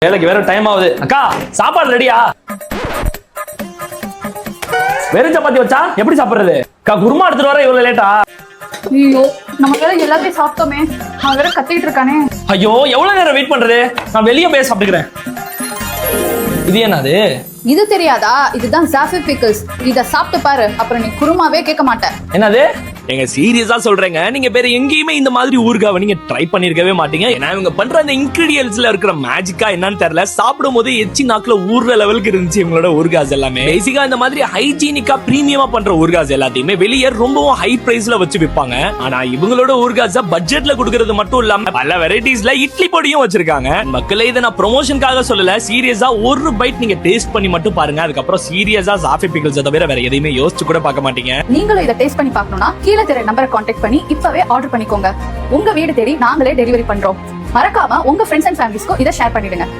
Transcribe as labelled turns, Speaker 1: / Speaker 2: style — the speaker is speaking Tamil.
Speaker 1: வேலைக்கு வேற டைம் ஆகுது. அக்கா சாப்பாடு ரெடியா? வெறும் சப்பாத்தி வச்சா எப்படி சாப்பிடுறது? அக்கா குருமா எடுத்துட்டு வர இவ்வளவு லேட்டா?
Speaker 2: ஐயோ நம்ம வேற எல்லாத்தையும் சாப்பிட்டோமே, அவன் வேற கத்திட்டு இருக்கானே.
Speaker 1: ஐயோ எவ்வளவு நேரம் வெயிட் பண்றது? நான் வெளியே போய் சாப்பிட்டுக்கிறேன். இது என்னது?
Speaker 2: இது தெரியாதா? இதுதான் ஜாஃபி பிக்கிள்ஸ். இத சாப்பிட்டு பாரு, அப்புறம் நீ குருமாவே கேட்க மாட்ட.
Speaker 1: என்னது? எங்க சீரியஸா சொல்றேங்க, நீங்க வேற எங்கேயுமே இந்த மாதிரி ஊர்காவை நீங்க ட்ரை பண்ணிருக்கவே மாட்டீங்க. ஏன்னா இவங்க பண்ற அந்த இன்கிரீடியன்ஸ்ல இருக்கிற மேஜிக்கா என்னன்னு தெரியல. சாப்பிடும் போது எச்சி நாக்குல ஊர்ற லெவலுக்கு இருந்துச்சு இவங்களோட ஊர்காஸ் எல்லாமே. பேசிக்கா இந்த மாதிரி ஹைஜீனிக்கா பிரீமியமா பண்ற ஊர்காஸ் எல்லாத்தையுமே வெளியே ரொம்பவும் ஹை பிரைஸ்ல வச்சு விற்பாங்க. ஆனா இவங்களோட ஊர்காஸ பட்ஜெட்ல கொடுக்கறது மட்டும் இல்லாம பல வெரைட்டிஸ்ல இட்லி பொடியும் வச்சிருக்காங்க. மக்களே இதை நான் ப்ரொமோஷனுக்காக சொல்லல, சீரியஸா ஒரு பைட் நீங்க டேஸ்ட் பண்ணி மட்டும் பாருங்க. அதுக்கப்புறம் சீரியஸா ஜாஃபி பிக்கிள்ஸ் தவிர வேற எதையுமே யோசிச்சு கூட பார்க்க மாட்டீங்க.
Speaker 2: நீங்களும் இதை டேஸ்ட் பண்ணி பார்க்கணும்னா கீழே தெரிய நம்பரை கான்டாக்ட் பண்ணி இப்பவே ஆர்டர் பண்ணிக்கோங்க. உங்க வீடு தேடி நாங்களே டெலிவரி பண்றோம். மறக்காம உங்க ஃப்ரெண்ட்ஸ் அண்ட் ஃபேமிலிஸ்க்கு இதை ஷேர் பண்ணிடுங்க.